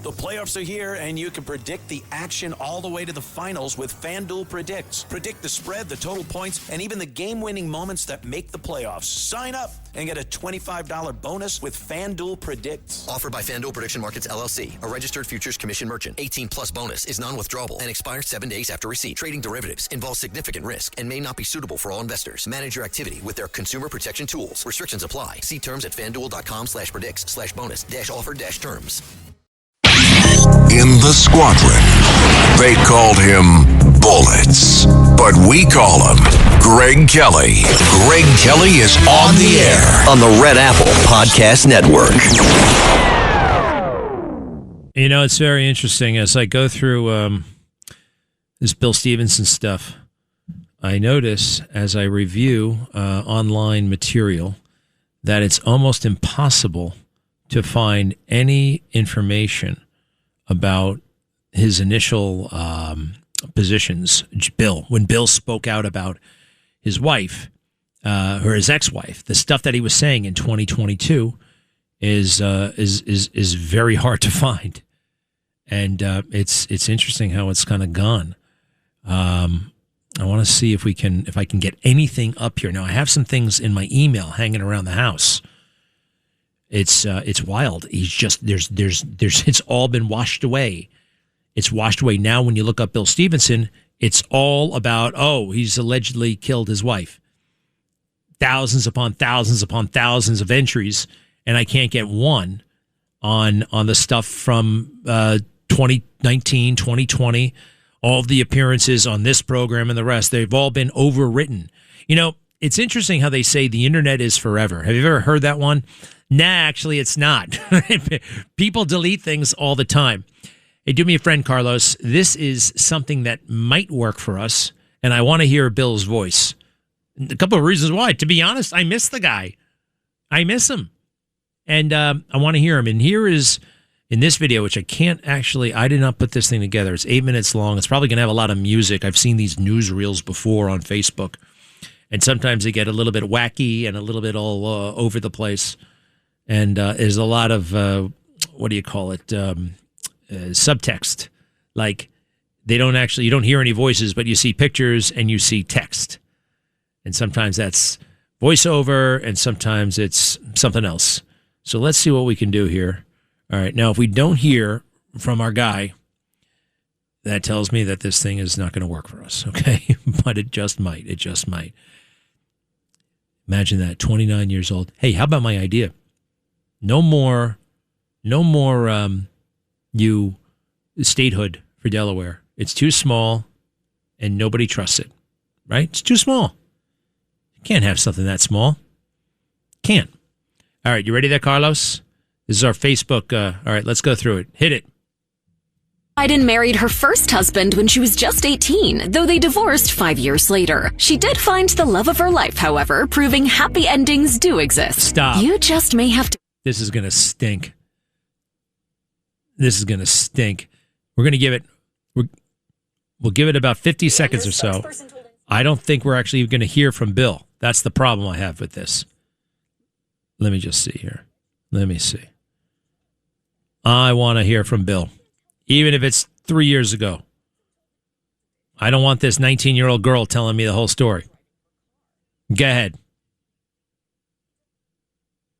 The playoffs are here, and you can predict the action all the way to the finals with FanDuel Predicts. Predict the spread, the total points, and even the game-winning moments that make the playoffs. Sign up and get a $25 bonus with FanDuel Predicts. Offered by FanDuel Prediction Markets, LLC, a registered futures commission merchant. 18-plus bonus is non-withdrawable and expires 7 days after receipt. Trading derivatives involves significant risk and may not be suitable for all investors. Manage your activity with their consumer protection tools. Restrictions apply. See terms at FanDuel.com/predicts/bonus-offer-terms. In the squadron, they called him Bullets, but we call him Greg Kelly. Greg Kelly is on the air On the Red Apple Podcast Network. You know, it's very interesting. As I go through this Bill Stevenson stuff, I notice as I review online material that it's almost impossible to find any information about his initial positions. When Bill spoke out about his wife or his ex-wife, the stuff that he was saying in 2022 is very hard to find, and it's interesting how it's kind of gone. I want to see if I can get anything up here. Now I have some things in my email hanging around the house. It's wild. He's just there's it's all been washed away. It's washed away. Now when you look up Bill Stevenson, it's all about, he's allegedly killed his wife. Thousands upon thousands upon thousands of entries, and I can't get one on the stuff from 2019, 2020, all of the appearances on this program and the rest. They've all been overwritten. You know, it's interesting how they say the internet is forever. Have you ever heard that one? Nah, actually, it's not. People delete things all the time. Hey, do me a friend, Carlos. This is something that might work for us, and I want to hear Bill's voice. A couple of reasons why. To be honest, I miss the guy. I miss him. And I want to hear him. And here is, in this video, which I did not put this thing together. It's 8 minutes long. It's probably going to have a lot of music. I've seen these newsreels before on Facebook, and sometimes they get a little bit wacky and a little bit all over the place. And there's a lot of, subtext. Like, you don't hear any voices, but you see pictures and you see text. And sometimes that's voiceover and sometimes it's something else. So let's see what we can do here. All right. Now, if we don't hear from our guy, that tells me that this thing is not going to work for us. Okay. But it just might. It just might. Imagine that. 29 years old. Hey, how about my idea? No more you statehood for Delaware. It's too small and nobody trusts it, right? It's too small. You can't have something that small. Can't. All right, you ready there, Carlos? This is our Facebook. All right, let's go through it. Hit it. Biden married her first husband when she was just 18, though they divorced 5 years later. She did find the love of her life, however, proving happy endings do exist. Stop. You just may have to... This is going to stink. This is going to stink. We're going to give it, we'll give it about 50 seconds or so. I don't think we're actually going to hear from Bill. That's the problem I have with this. Let me just see here. Let me see. I want to hear from Bill, even if it's 3 years ago. I don't want this 19-year-old girl telling me the whole story. Go ahead.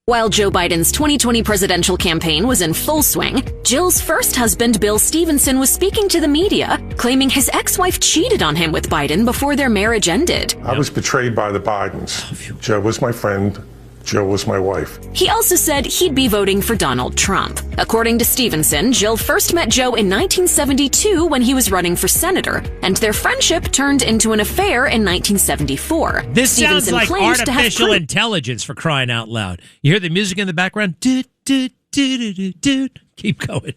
While Joe Biden's 2020 presidential campaign was in full swing, Jill's first husband, Bill Stevenson, was speaking to the media, claiming his ex-wife cheated on him with Biden before their marriage ended. I was betrayed by the Bidens. Joe was my friend. Joe was my wife. He also said he'd be voting for Donald Trump. According to Stevenson, Jill first met Joe in 1972 when he was running for senator, and their friendship turned into an affair in 1974. This Stevenson sounds like claims artificial intelligence, for crying out loud. You hear the music in the background? Keep going.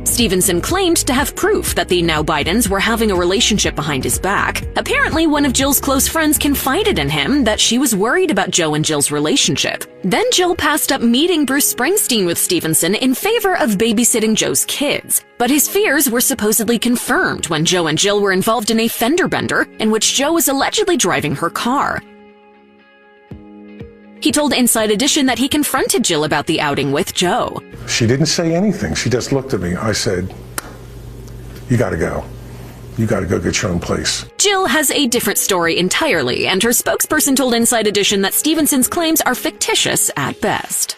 Stevenson claimed to have proof that the now Bidens were having a relationship behind his back. Apparently, one of Jill's close friends confided in him that she was worried about Joe and Jill's relationship. Then Jill passed up meeting Bruce Springsteen with Stevenson in favor of babysitting Joe's kids. But his fears were supposedly confirmed when Joe and Jill were involved in a fender bender in which Joe was allegedly driving her car. He told Inside Edition that he confronted Jill about the outing with Joe. She didn't say anything. She just looked at me. I said, you got to go. You got to go get your own place. Jill has a different story entirely, and her spokesperson told Inside Edition that Stevenson's claims are fictitious at best.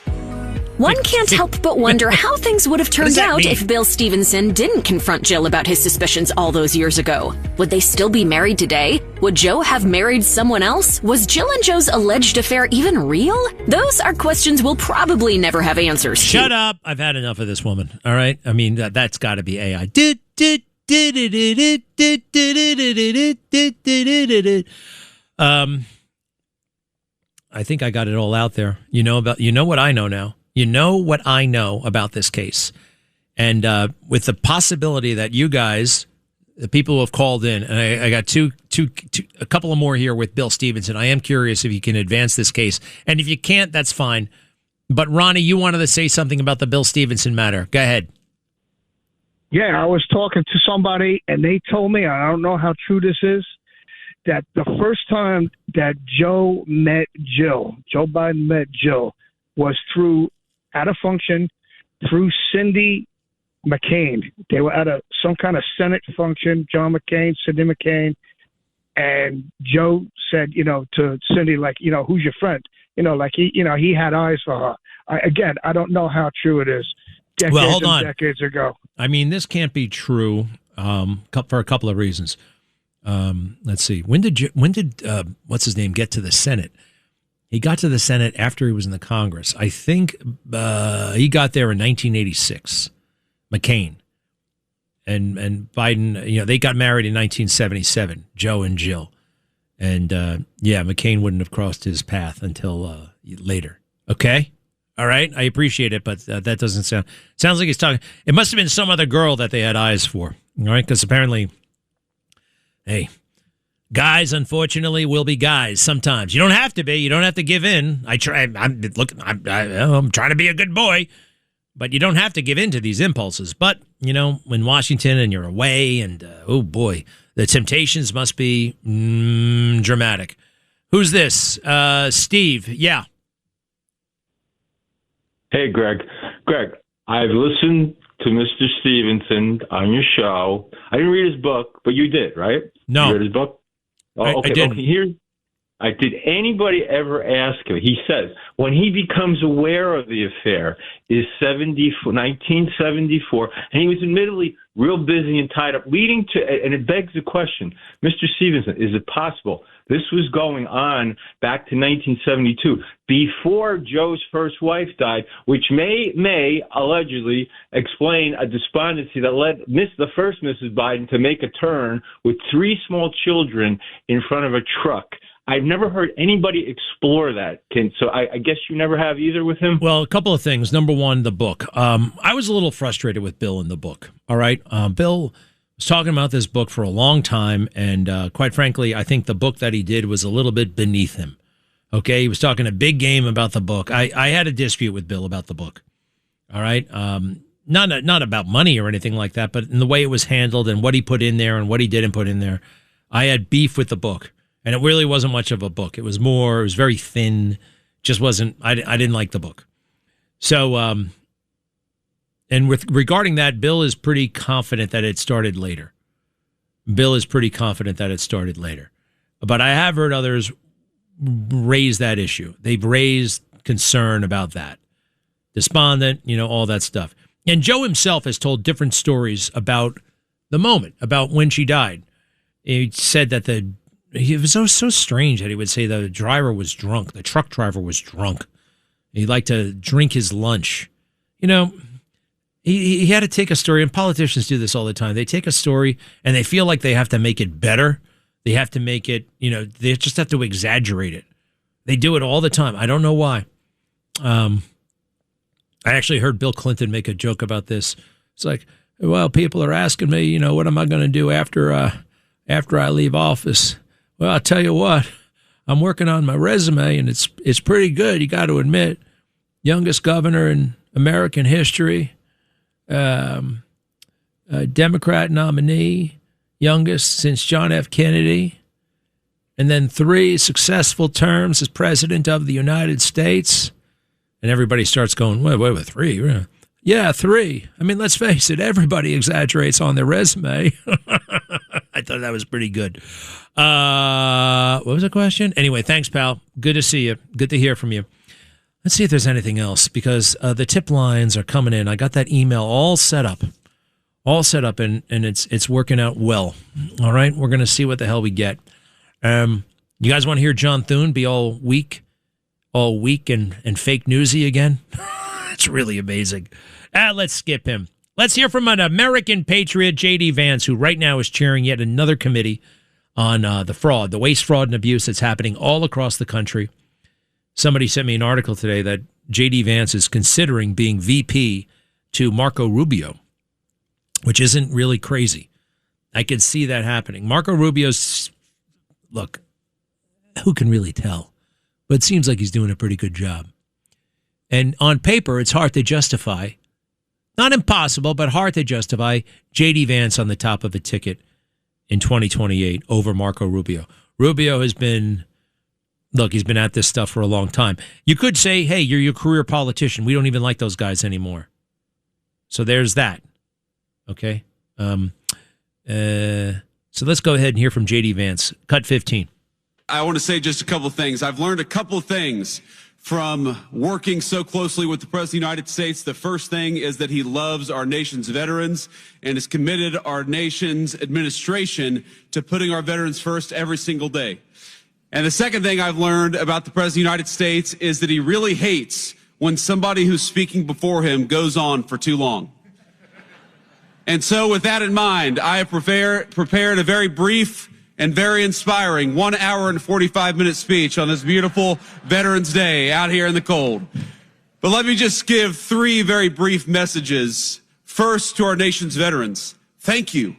One can't help but wonder how things would have turned out if Bill Stevenson didn't confront Jill about his suspicions all those years ago. Would they still be married today? Would Joe have married someone else? Was Jill and Joe's alleged affair even real? Those are questions we'll probably never have answers to. Shut up. I've had enough of this woman. All right? I mean, that's got to be AI. I think I got it all out there. You know what I know now. You know what I know about this case. And with the possibility that you guys, the people who have called in, and I got a couple of more here with Bill Stevenson. I am curious if you can advance this case. And if you can't, that's fine. But Ronnie, you wanted to say something about the Bill Stevenson matter. Go ahead. Yeah, I was talking to somebody, and they told me, I don't know how true this is, that the first time that Joe Biden met Jill, was at a function through Cindy McCain. They were at some kind of Senate function, John McCain, Cindy McCain, and Joe said, to Cindy, like, who's your friend? Like he had eyes for her. I don't know how true it is. Decades ago. I mean, this can't be true for a couple of reasons. Let's see. When did what's his name get to the Senate? He got to the Senate after he was in the Congress. I think he got there in 1986. McCain and Biden. They got married in 1977. Joe and Jill, and McCain wouldn't have crossed his path until later. Okay. All right, I appreciate it, but that doesn't sounds like he's talking. It must have been some other girl that they had eyes for. All right, because apparently, hey, guys, unfortunately, will be guys sometimes. You don't have to be. You don't have to give in. I'm trying to be a good boy, but you don't have to give in to these impulses. But when Washington and you're away, and oh boy, the temptations must be dramatic. Who's this? Steve? Yeah. Hey, Greg. I've listened to Mr. Stevenson on your show. I didn't read his book, but you did, right? No. You read his book? Oh, okay. I did. Okay, did anybody ever ask him? He says when he becomes aware of the affair is 1974, and he was admittedly real busy and tied up, leading to, and it begs the question, Mr. Stevenson, is it possible this was going on back to 1972, before Joe's first wife died, which may allegedly explain a despondency that led the first Mrs. Biden to make a turn with 3 small children in front of a truck? I've never heard anybody explore that. So I guess you never have either with him? Well, a couple of things. Number one, the book. I was a little frustrated with Bill in the book. All right. Bill was talking about this book for a long time. And quite frankly, I think the book that he did was a little bit beneath him. Okay. He was talking a big game about the book. I had a dispute with Bill about the book. All right. Not about money or anything like that, but in the way it was handled and what he put in there and what he didn't put in there. I had beef with the book. And it really wasn't much of a book. It was very thin. Just wasn't, I didn't like the book. So, and regarding that, Bill is pretty confident that it started later. But I have heard others raise that issue. They've raised concern about that. Despondent, all that stuff. And Joe himself has told different stories about the moment, about when she died. He said that it was so strange that he would say the driver was drunk. The truck driver was drunk. He liked to drink his lunch. He had to take a story, and politicians do this all the time. They take a story and they feel like they have to make it better. They have to make it, they just have to exaggerate it. They do it all the time. I don't know why. I actually heard Bill Clinton make a joke about this. It's like, well, people are asking me, what am I going to do after I leave office? Well, I'll tell you what, I'm working on my resume, and it's pretty good, you got to admit. Youngest governor in American history, Democrat nominee, youngest since John F. Kennedy, And then 3 successful terms as president of the United States. And everybody starts going, wait, 3? Yeah, 3. I mean, let's face it, everybody exaggerates on their resume. I thought that was pretty good. What was the question? Anyway, thanks, pal. Good to see you. Good to hear from you. Let's see if there's anything else, because the tip lines are coming in. I got that email all set up, and it's working out well. All right, we're going to see what the hell we get. You guys want to hear John Thune be all weak and fake newsy again? It's really amazing. Let's skip him. Let's hear from an American patriot, J.D. Vance, who right now is chairing yet another committee on the waste, fraud, and abuse that's happening all across the country. Somebody sent me an article today that J.D. Vance is considering being VP to Marco Rubio, which isn't really crazy. I could see that happening. Marco Rubio's, look, who can really tell? But it seems like he's doing a pretty good job. And on paper, it's hard to justify, not impossible, but hard to justify J.D. Vance on the top of a ticket in 2028 over Marco Rubio. Rubio has been, he's been at this stuff for a long time. You could say, hey, you're a career politician. We don't even like those guys anymore. So there's that. Okay? So let's go ahead and hear from J.D. Vance. Cut 15. I want to say just a couple of things. I've learned a couple of things from working so closely with the President of the United States. The first thing is that he loves our nation's veterans and has committed our nation's administration to putting our veterans first every single day. And the second thing I've learned about the President of the United States is that he really hates when somebody who's speaking before him goes on for too long. And so with that in mind, I have prepared a very brief and very inspiring 1 hour and 45-minute speech on this beautiful Veterans Day out here in the cold. But let me just give 3 very brief messages. First, to our nation's veterans, thank you.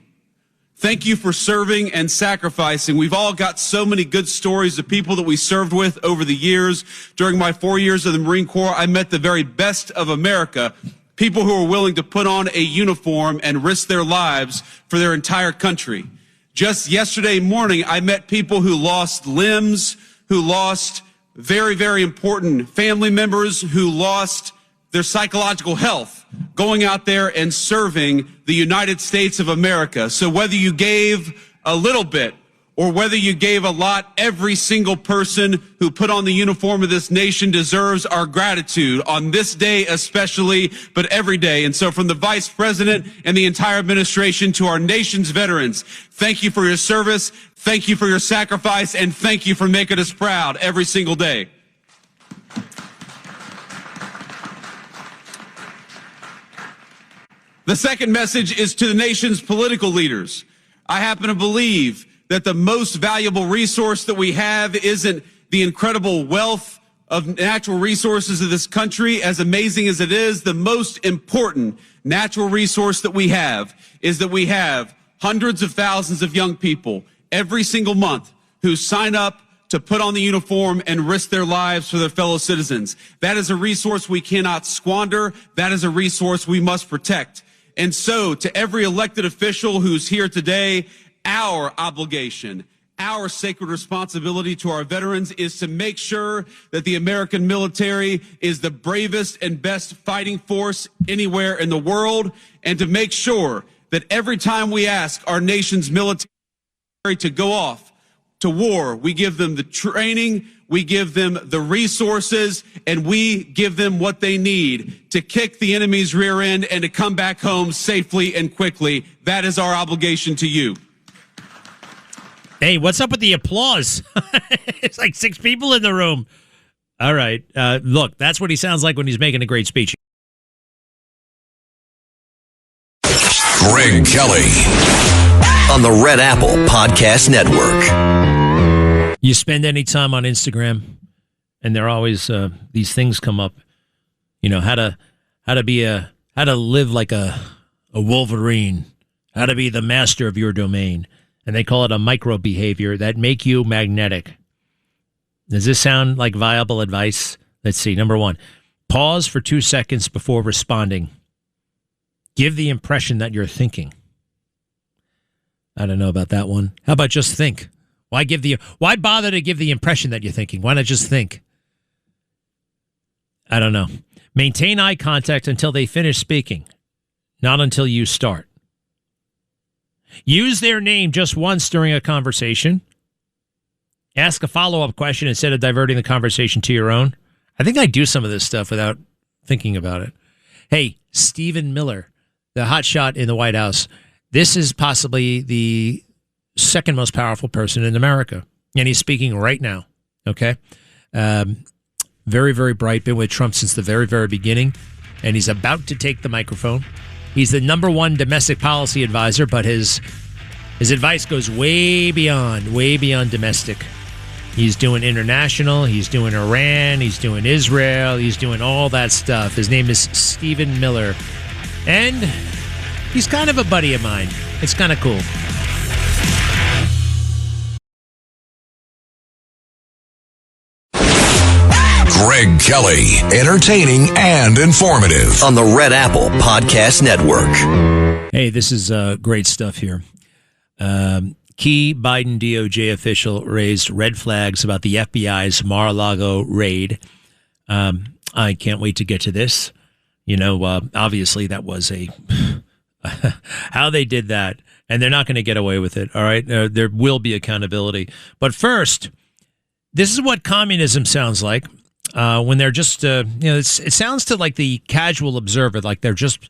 Thank you for serving and sacrificing. We've all got so many good stories of people that we served with over the years. During my 4 years of the Marine Corps, I met the very best of America, people who are willing to put on a uniform and risk their lives for their entire country. Just yesterday morning, I met people who lost limbs, who lost very, very important family members, who lost their psychological health, going out there and serving the United States of America. So whether you gave a little bit or whether you gave a lot, every single person who put on the uniform of this nation deserves our gratitude on this day especially, but every day. And so from the Vice President and the entire administration to our nation's veterans, thank you for your service, thank you for your sacrifice, and thank you for making us proud every single day. The second message is to the nation's political leaders. I happen to believe that the most valuable resource that we have isn't the incredible wealth of natural resources of this country, as amazing as it is. The most important natural resource that we have is that we have hundreds of thousands of young people every single month who sign up to put on the uniform and risk their lives for their fellow citizens. That is a resource we cannot squander. That is a resource we must protect. And so to every elected official who's here today, our obligation, our sacred responsibility to our veterans is to make sure that the American military is the bravest and best fighting force anywhere in the world, and to make sure that every time we ask our nation's military to go off to war, we give them the training, we give them the resources, and we give them what they need to kick the enemy's rear end and to come back home safely and quickly. That is our obligation to you. Hey, what's up with the applause? It's like 6 people in the room. All right. Look, that's what he sounds like when he's making a great speech. Greg Kelly on the Red Apple Podcast Network. You spend any time on Instagram, and there are always these things come up. You know, how to live like a Wolverine, how to be the master of your domain. And they call it a micro behavior that make you magnetic. Does this sound like viable advice? Let's see. Number 1, pause for 2 seconds before responding. Give the impression that you're thinking. I don't know about that one. How about just think? Why bother to give the impression that you're thinking? Why not just think? I don't know. Maintain eye contact until they finish speaking, not until you start. Use their name just once during a conversation. Ask a follow-up question instead of diverting the conversation to your own. I think I do some of this stuff without thinking about it. Hey, Stephen Miller, the hotshot in the White House. This is possibly the second most powerful person in America. And he's speaking right now. Okay. Very, very bright. Been with Trump since the very, very beginning. And he's about to take the microphone. He's the number one domestic policy advisor, but his advice goes way beyond domestic. He's doing international. He's doing Iran. He's doing Israel. He's doing all that stuff. His name is Stephen Miller. And he's kind of a buddy of mine. It's kind of cool. Greg Kelly, entertaining and informative on the Red Apple Podcast Network. Hey, this is great stuff here. Key Biden DOJ official raised red flags about the FBI's Mar-a-Lago raid. I can't wait to get to this. You know, obviously that was how they did that, and they're not going to get away with it. All right, there will be accountability. But first, this is what communism sounds like. When they're just, it sounds to like the casual observer, like they're just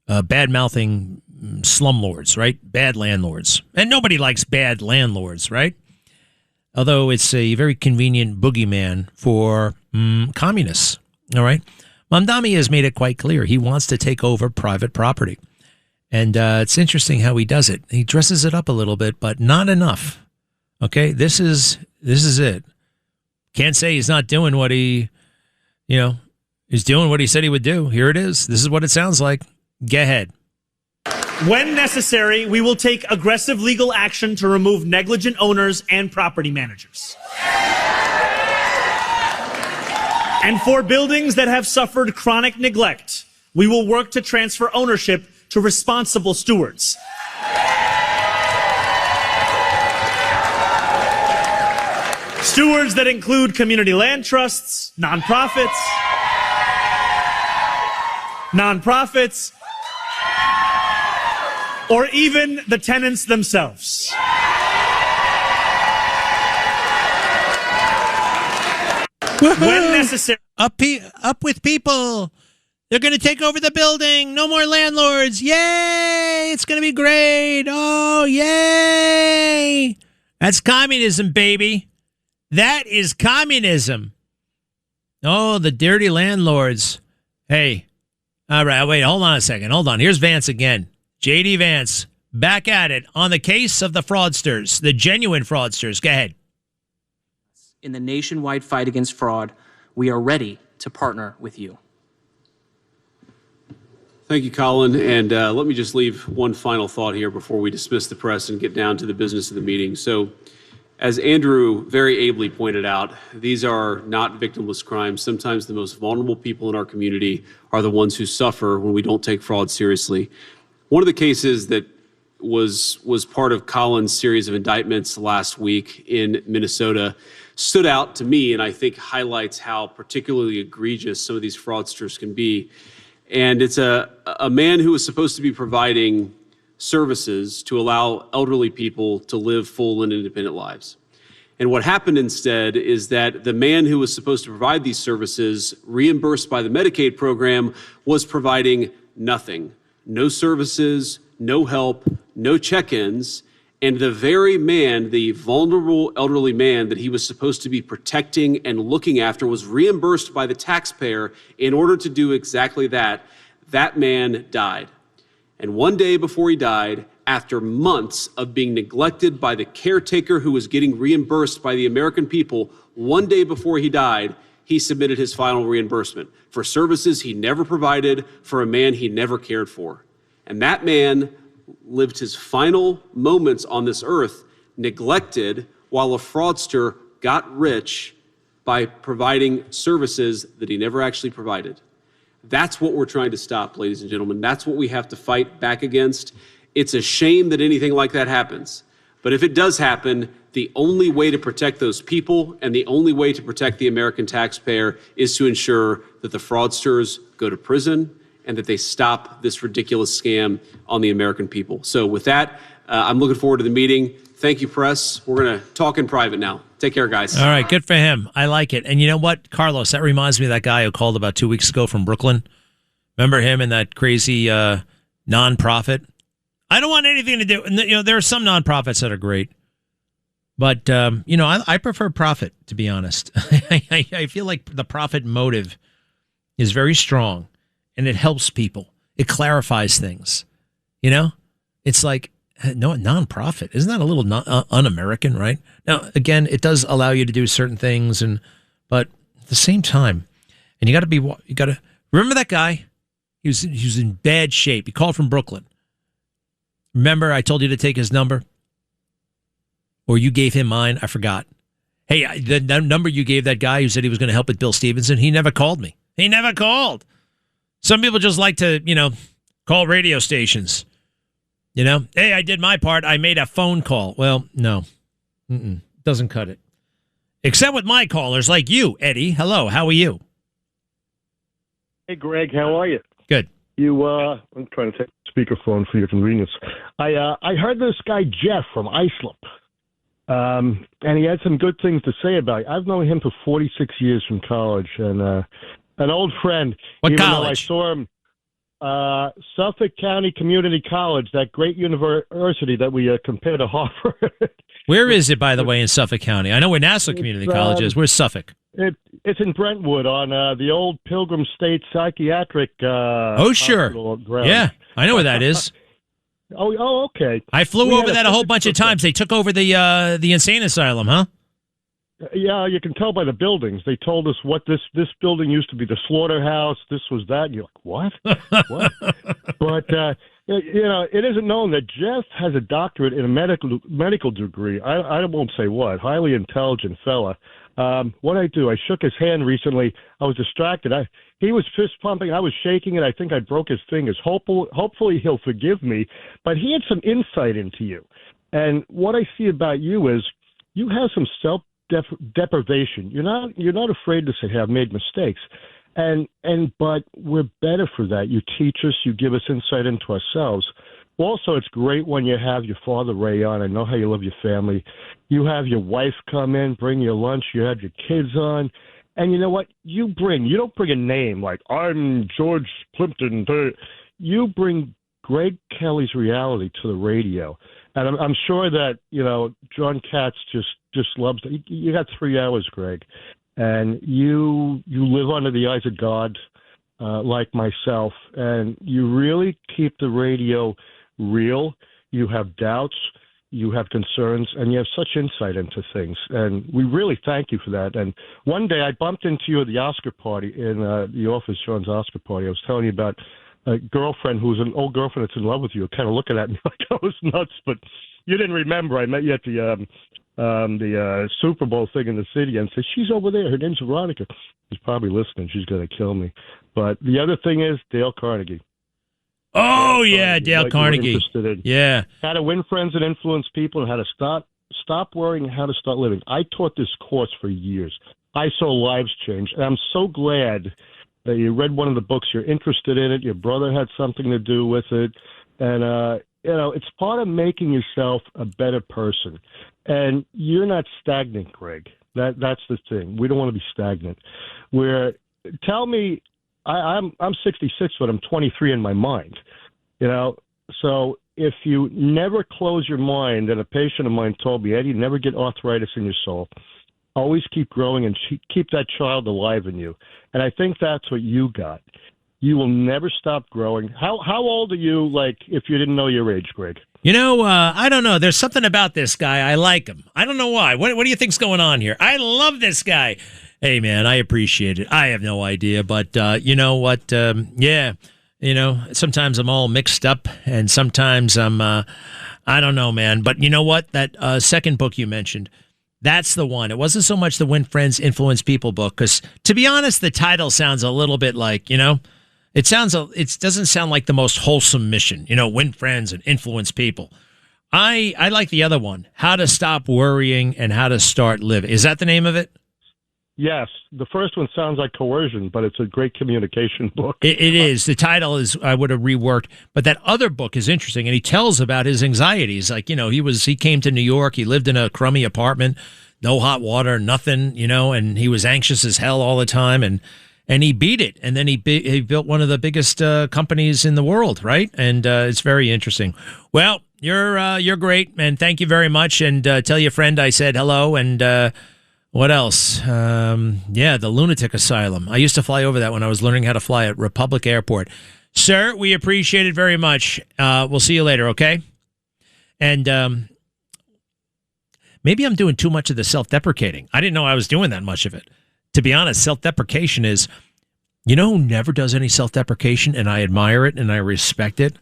bad-mouthing slumlords, right? Bad landlords. And nobody likes bad landlords, right? Although it's a very convenient boogeyman for communists, all right? Mamdani has made it quite clear. He wants to take over private property. And it's interesting how he does it. He dresses it up a little bit, but not enough. Okay? This is it. Can't say he's not doing what he's doing what he said he would do. Here it is. This is what it sounds like. Go ahead. When necessary, we will take aggressive legal action to remove negligent owners and property managers. And for buildings that have suffered chronic neglect, we will work to transfer ownership to responsible stewards. Stewards that include community land trusts, nonprofits, or even the tenants themselves. When necessary. Up with people. They're going to take over the building. No more landlords. Yay! It's going to be great. Oh, yay! That's communism, baby. That is communism. Oh, the dirty landlords. Hey. All right, wait, hold on a second. Hold on. Here's Vance again. J.D. Vance, back at it on the case of the fraudsters, the genuine fraudsters. Go ahead. In the nationwide fight against fraud, we are ready to partner with you. Thank you, Colin. And let me just leave one final thought here before we dismiss the press and get down to the business of the meeting. So, as Andrew very ably pointed out, these are not victimless crimes. Sometimes the most vulnerable people in our community are the ones who suffer when we don't take fraud seriously. One of the cases that was part of Colin's series of indictments last week in Minnesota stood out to me, and I think highlights how particularly egregious some of these fraudsters can be. And it's a man who was supposed to be providing services to allow elderly people to live full and independent lives. And what happened instead is that the man who was supposed to provide these services, reimbursed by the Medicaid program, was providing nothing. No services, no help, no check-ins. And the very man, the vulnerable elderly man that he was supposed to be protecting and looking after, was reimbursed by the taxpayer in order to do exactly that. That man died. And one day before he died, after months of being neglected by the caretaker who was getting reimbursed by the American people, one day before he died, he submitted his final reimbursement for services he never provided for a man he never cared for. And that man lived his final moments on this earth neglected, while a fraudster got rich by providing services that he never actually provided. That's what we're trying to stop, ladies and gentlemen. That's what we have to fight back against. It's a shame that anything like that happens. But if it does happen, the only way to protect those people and the only way to protect the American taxpayer is to ensure that the fraudsters go to prison and that they stop this ridiculous scam on the American people. So with that, I'm looking forward to the meeting. Thank you, press. We're going to talk in private now. Take care, guys. All right, good for him. I like it. And you know what, Carlos, that reminds me of that guy who called about 2 weeks ago from Brooklyn. Remember him and that crazy nonprofit? I don't want anything to do. You know, there are some nonprofits that are great. But, you know, I prefer profit, to be honest. I feel like the profit motive is very strong, and it helps people. It clarifies things. You know? It's like, no, nonprofit. Isn't that a little un-American, right? Now, again, it does allow you to do certain things, but at the same time, and you got to remember that guy? He was in bad shape. He called from Brooklyn. Remember, I told you to take his number? Or you gave him mine? I forgot. Hey, the number you gave that guy who said he was going to help with Bill Stevenson, he never called me. He never called. Some people just like to, you know, call radio stations. You know, hey, I did my part. I made a phone call. Well, no. Doesn't cut it. Except with my callers like you, Eddie. Hello, how are you? Hey, Greg, how are you? Good. I'm trying to take speakerphone for your convenience. I heard this guy, Jeff, from Islip. And he had some good things to say about it. I've known him for 46 years from college, and an old friend. What even college? Though I saw him, Suffolk County Community College, that great university that we compare to Harvard. Where is it, by the way, in Suffolk County? I know where Nassau Community College is. Where's Suffolk? It's in Brentwood on the old Pilgrim State Psychiatric sure. hospital ground. Yeah, I know where that is. Oh, okay. I flew over that a whole bunch of times. They took over the insane asylum, huh? Yeah, you can tell by the buildings. They told us what this building used to be, the slaughterhouse. This was that. And you're like, what? What? But you know, it isn't known that Jeff has a doctorate in a medical degree. I won't say what. Highly intelligent fella. What I do? I shook his hand recently. I was distracted. He was fist pumping. I was shaking it. I think I broke his fingers. Hopefully he'll forgive me. But he had some insight into you. And what I see about you is you have some self-deprivation. You're not afraid to say, "Hey, I've made mistakes." But we're better for that. You teach us. You give us insight into ourselves. Also, it's great when you have your father, Ray, on. I know how you love your family. You have your wife come in, bring your lunch. You have your kids on. And you know what? You don't bring a name like, I'm George Plimpton. You bring Greg Kelly's reality to the radio. And I'm sure that, you know, John Katz just loves it. You got 3 hours, Greg. And you live under the eyes of God, like myself. And you really keep the radio real. You have doubts, you have concerns, and you have such insight into things. And we really thank you for that. And one day I bumped into you at the Oscar party in the office, Sean's Oscar party. I was telling you about a girlfriend who's an old girlfriend that's in love with you, kind of looking at me like I was nuts, but you didn't remember. I met you at the Super Bowl thing in the city and said, she's over there. Her name's Veronica. She's probably listening. She's going to kill me. But the other thing is Dale Carnegie. Oh, yeah, Dale Carnegie. Yeah. How to win friends and influence people and how to stop worrying and how to start living. I taught this course for years. I saw lives change. And I'm so glad that you read one of the books. You're interested in it. Your brother had something to do with it. And, you know, it's part of making yourself a better person. And you're not stagnant, Greg. That's the thing. We don't want to be stagnant. Tell me, I'm 66, but I'm 23 in my mind. You know, so if you never close your mind, and a patient of mine told me, Eddie, never get arthritis in your soul. Always keep growing and keep that child alive in you. And I think that's what you got. You will never stop growing. How old are you, like, if you didn't know your age, Greg? You know, I don't know. There's something about this guy. I like him. I don't know why. What do you think's going on here? I love this guy. Hey, man, I appreciate it. I have no idea. But you know what? Yeah, you know, sometimes I'm all mixed up, and sometimes I'm, I don't know, man. But you know what? That second book you mentioned, that's the one. It wasn't so much the Win Friends, Influence People book, because to be honest, the title sounds a little bit like, you know, it doesn't sound like the most wholesome mission, you know, win friends and influence people. I like the other one, How to Stop Worrying and How to Start Living. Is that the name of it? Yes. The first one sounds like coercion, but it's a great communication book. It is. The title is, I would have reworked, but that other book is interesting, and he tells about his anxieties. Like, he came to New York, he lived in a crummy apartment, no hot water, nothing, and he was anxious as hell all the time, and he beat it. And then he built one of the biggest companies in the world, right? And it's very interesting. Well, you're great, and thank you very much. And tell your friend I said hello. And what else? The lunatic asylum. I used to fly over that when I was learning how to fly at Republic Airport. Sir, we appreciate it very much. We'll see you later, okay? And maybe I'm doing too much of the self-deprecating. I didn't know I was doing that much of it. To be honest, self-deprecation is, who never does any self-deprecation, and I admire it and I respect it?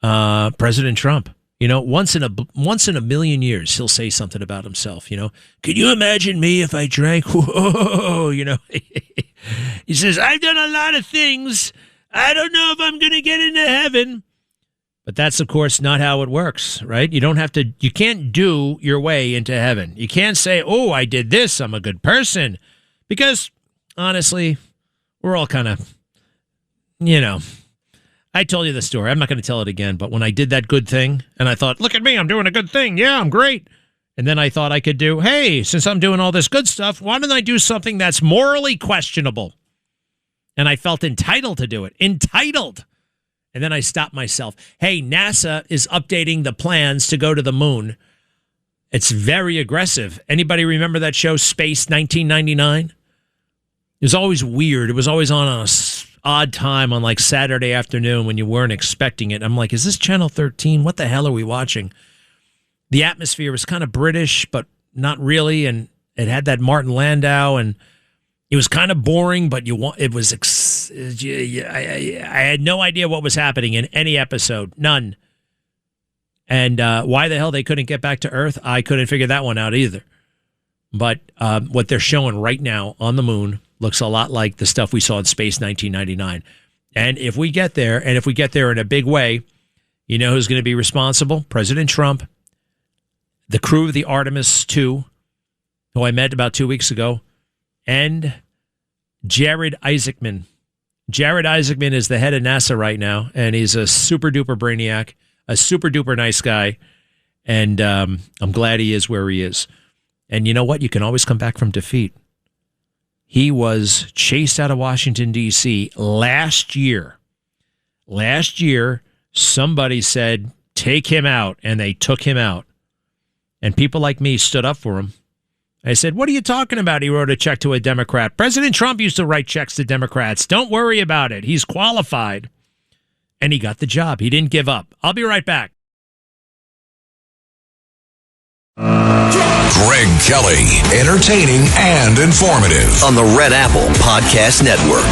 President Trump. Once in a million years, he'll say something about himself. Could you imagine me if I drank? Whoa, he says, I've done a lot of things. I don't know if I'm going to get into heaven. But that's, of course, not how it works, right? You can't do your way into heaven. You can't say, oh, I did this, I'm a good person. Because, honestly, we're all kind of, I told you the story. I'm not going to tell it again, but when I did that good thing, and I thought, look at me, I'm doing a good thing. Yeah, I'm great. And then I thought I could do, hey, since I'm doing all this good stuff, why don't I do something that's morally questionable? And I felt entitled to do it. Entitled. And then I stopped myself. Hey, NASA is updating the plans to go to the moon. It's very aggressive. Anybody remember that show, Space 1999? It was always weird. It was always on an odd time on like Saturday afternoon when you weren't expecting it. I'm like, is this Channel 13? What the hell are we watching? The atmosphere was kind of British, but not really. And it had that Martin Landau, and it was kind of boring, but I had no idea what was happening in any episode. None. And why the hell they couldn't get back to Earth, I couldn't figure that one out either. But what they're showing right now on the moon looks a lot like the stuff we saw in Space 1999. And if we get there, and if we get there in a big way, you know who's going to be responsible? President Trump, the crew of the Artemis II, who I met about 2 weeks ago, and Jared Isaacman. Jared Isaacman is the head of NASA right now, and he's a super-duper brainiac, a super-duper nice guy, and I'm glad he is where he is. And you know what? You can always come back from defeat. He was chased out of Washington, D.C. last year. Last year, somebody said, take him out, and they took him out. And people like me stood up for him. I said, what are you talking about? He wrote a check to a Democrat. President Trump used to write checks to Democrats. Don't worry about it. He's qualified. And he got the job. He didn't give up. I'll be right back. Greg Kelly, entertaining and informative on the Red Apple Podcast Network.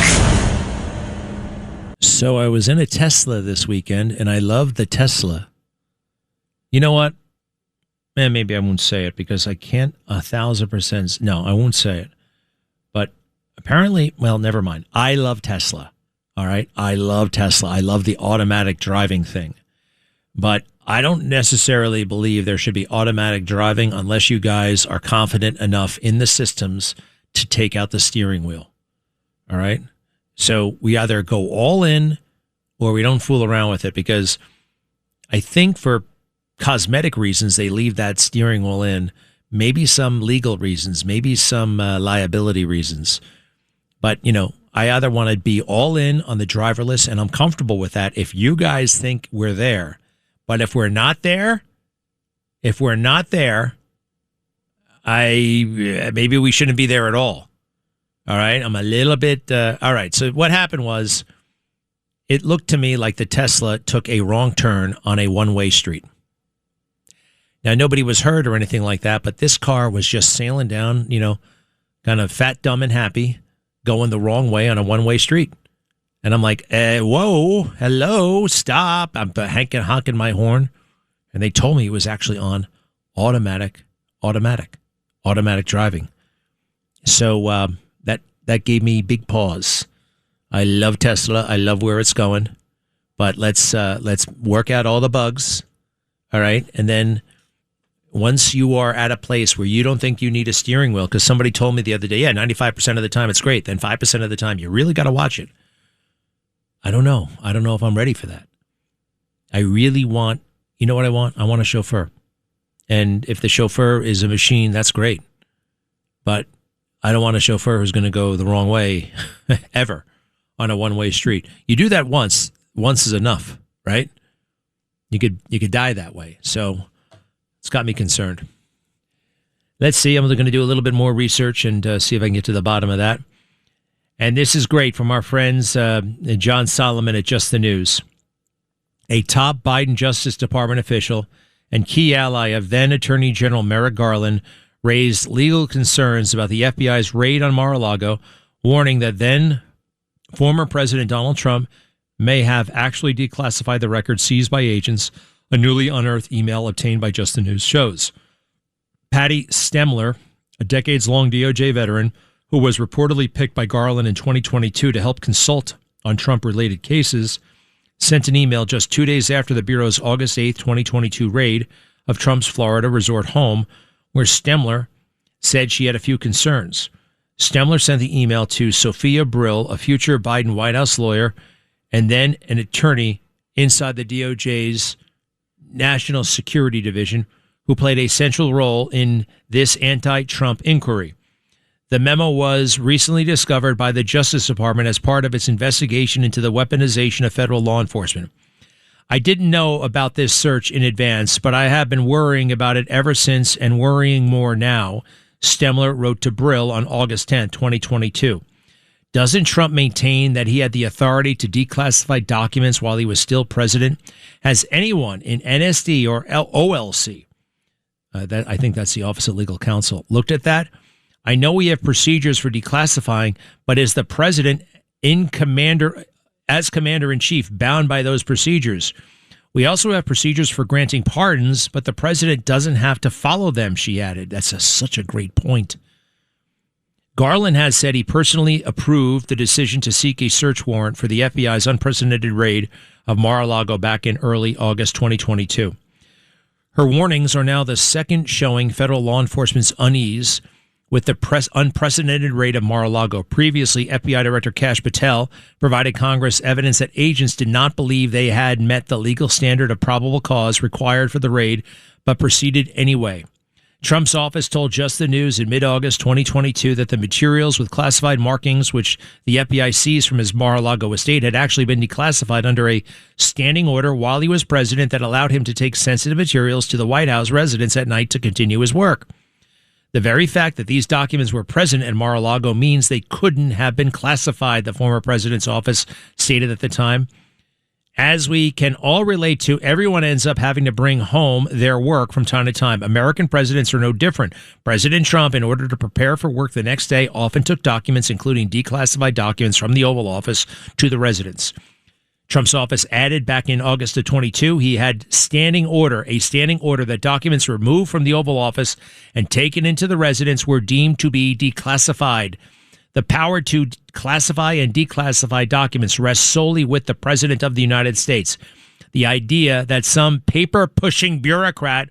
So I was in a Tesla this weekend, and I love the Tesla. You know what? Man, maybe I won't say it because I can't 1,000%. No, I won't say it. But apparently, well, never mind. I love Tesla. All right? I love Tesla. I love the automatic driving thing. But I don't necessarily believe there should be automatic driving unless you guys are confident enough in the systems to take out the steering wheel. All right? So we either go all in or we don't fool around with it, because I think for cosmetic reasons they leave that steering wheel in, maybe some legal reasons, maybe some liability reasons. But, you know, I either want to be all in on the driverless, and I'm comfortable with that if you guys think we're there. But if we're not there, maybe we shouldn't be there at all. All right. I'm a little bit. All right. So what happened was, it looked to me like the Tesla took a wrong turn on a one-way street. Now, nobody was hurt or anything like that, but this car was just sailing down, you know, kind of fat, dumb, and happy, going the wrong way on a one-way street. And I'm like, whoa, hello, stop. I'm honking my horn. And they told me it was actually on automatic driving. So that gave me big pause. I love Tesla. I love where it's going. But let's work out all the bugs. All right. And then once you are at a place where you don't think you need a steering wheel, because somebody told me the other day, yeah, 95% of the time it's great. Then 5% of the time, you really got to watch it. I don't know. I don't know if I'm ready for that. I really want, you know what I want? I want a chauffeur. And if the chauffeur is a machine, that's great. But I don't want a chauffeur who's going to go the wrong way ever on a one-way street. You do that once. Once is enough, right? You could die that way. So it's got me concerned. Let's see. I'm going to do a little bit more research and see if I can get to the bottom of that. And this is great from our friends John Solomon at Just the News. A top Biden Justice Department official and key ally of then Attorney General Merrick Garland raised legal concerns about the FBI's raid on Mar-a-Lago, warning that then former President Donald Trump may have actually declassified the records seized by agents, a newly unearthed email obtained by Just the News shows. Patty Stemler, a decades-long DOJ veteran who was reportedly picked by Garland in 2022 to help consult on Trump-related cases, sent an email just 2 days after the Bureau's August 8, 2022 raid of Trump's Florida resort home, where Stemler said she had a few concerns. Stemler sent the email to Sophia Brill, a future Biden White House lawyer, and then an attorney inside the DOJ's National Security Division, who played a central role in this anti-Trump inquiry. The memo was recently discovered by the Justice Department as part of its investigation into the weaponization of federal law enforcement. I didn't know about this search in advance, but I have been worrying about it ever since and worrying more now, Stemler wrote to Brill on August 10, 2022. Doesn't Trump maintain that he had the authority to declassify documents while he was still president? Has anyone in NSD or OLC, I think that's the Office of Legal Counsel, looked at that? I know we have procedures for declassifying, but is the president as commander-in-chief bound by those procedures? We also have procedures for granting pardons, but the president doesn't have to follow them, she added. That's such a great point. Garland has said he personally approved the decision to seek a search warrant for the FBI's unprecedented raid of Mar-a-Lago back in early August 2022. Her warnings are now the second showing federal law enforcement's unease with the unprecedented raid of Mar-a-Lago. Previously, FBI Director Kash Patel provided Congress evidence that agents did not believe they had met the legal standard of probable cause required for the raid, but proceeded anyway. Trump's office told Just the News in mid-August 2022 that the materials with classified markings which the FBI seized from his Mar-a-Lago estate had actually been declassified under a standing order while he was president that allowed him to take sensitive materials to the White House residence at night to continue his work. The very fact that these documents were present at Mar-a-Lago means they couldn't have been classified, the former president's office stated at the time. As we can all relate to, everyone ends up having to bring home their work from time to time. American presidents are no different. President Trump, in order to prepare for work the next day, often took documents, including declassified documents from the Oval Office, to the residence. Trump's office added back in August of 22, he had a standing order that documents removed from the Oval Office and taken into the residence were deemed to be declassified. The power to classify and declassify documents rests solely with the President of the United States. The idea that some paper-pushing bureaucrat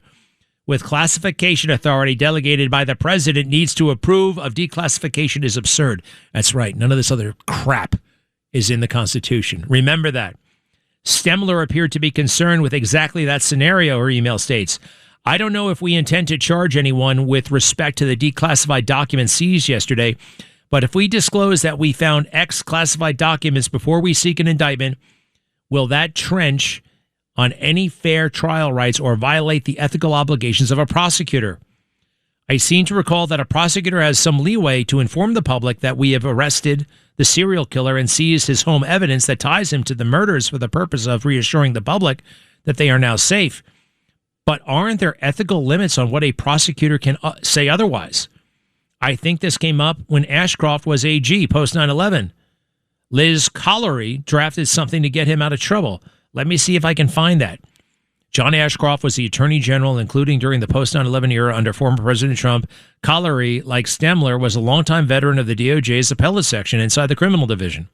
with classification authority delegated by the President needs to approve of declassification is absurd. That's right. None of this other crap is in the Constitution. Remember that. Stemler appeared to be concerned with exactly that scenario, her email states. I don't know if we intend to charge anyone with respect to the declassified documents seized yesterday, but if we disclose that we found X classified documents before we seek an indictment, will that trench on any fair trial rights or violate the ethical obligations of a prosecutor? I seem to recall that a prosecutor has some leeway to inform the public that we have arrested the serial killer and seized his home evidence that ties him to the murders for the purpose of reassuring the public that they are now safe. But aren't there ethical limits on what a prosecutor can say otherwise? I think this came up when Ashcroft was AG post 9/11. Liz Collery drafted something to get him out of trouble. Let me see if I can find that. John Ashcroft was the attorney general, including during the post 9/11 era under former President Trump. Collery, like Stemler, was a longtime veteran of the DOJ's appellate section inside the criminal division.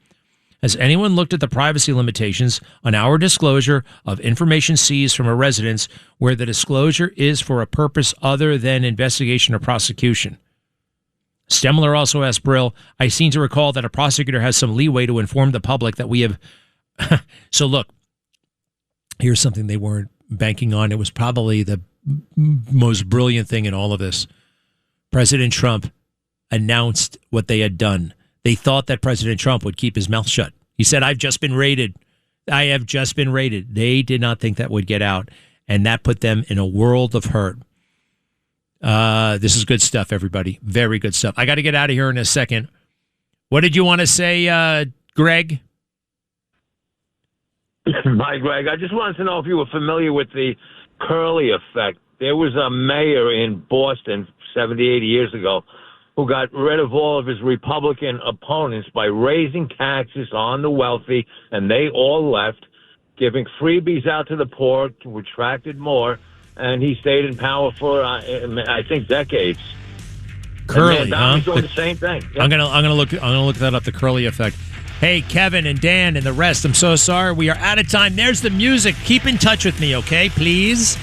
Has anyone looked at the privacy limitations on our disclosure of information seized from a residence where the disclosure is for a purpose other than investigation or prosecution? Stemler also asked Brill, I seem to recall that a prosecutor has some leeway to inform the public that we have. So look, here's something they weren't banking on. It was probably the most brilliant thing in all of this. President Trump announced what they had done. They thought that President Trump would keep his mouth shut. He said, I've just been raided. I have just been raided. They did not think that would get out, and that put them in a world of hurt. This is good stuff, everybody. Very good stuff. I got to get out of here in a second. What did you want to say, Greg? Hi, Greg. I just wanted to know if you were familiar with the Curley effect. There was a mayor in Boston 70, 80 years ago who got rid of all of his Republican opponents by raising taxes on the wealthy, and they all left, giving freebies out to the poor, which attracted more, and he stayed in power for, I think, decades. Curley, huh? He's doing the same thing. Yep. I'm gonna look that up. The Curley effect. Hey, Kevin and Dan and the rest. I'm so sorry. We are out of time. There's the music. Keep in touch with me, okay? Please.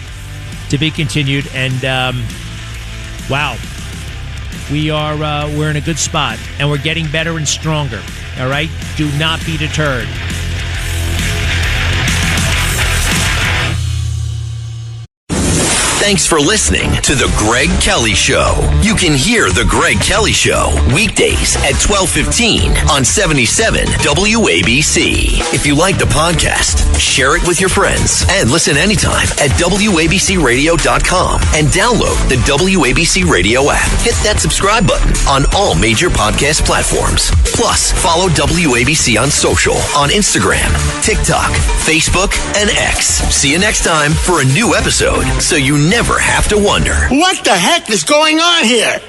To be continued. And wow, we're in a good spot, and we're getting better and stronger. All right. Do not be deterred. Thanks for listening to The Greg Kelly Show. You can hear The Greg Kelly Show weekdays at 12:15 on 77 WABC. If you like the podcast, share it with your friends and listen anytime at WABCRadio.com and download the WABC Radio app. Hit that subscribe button on all major podcast platforms. Plus, follow WABC on social on Instagram, TikTok, Facebook, and X. See you next time for a new episode so you never have to wonder. What the heck is going on here?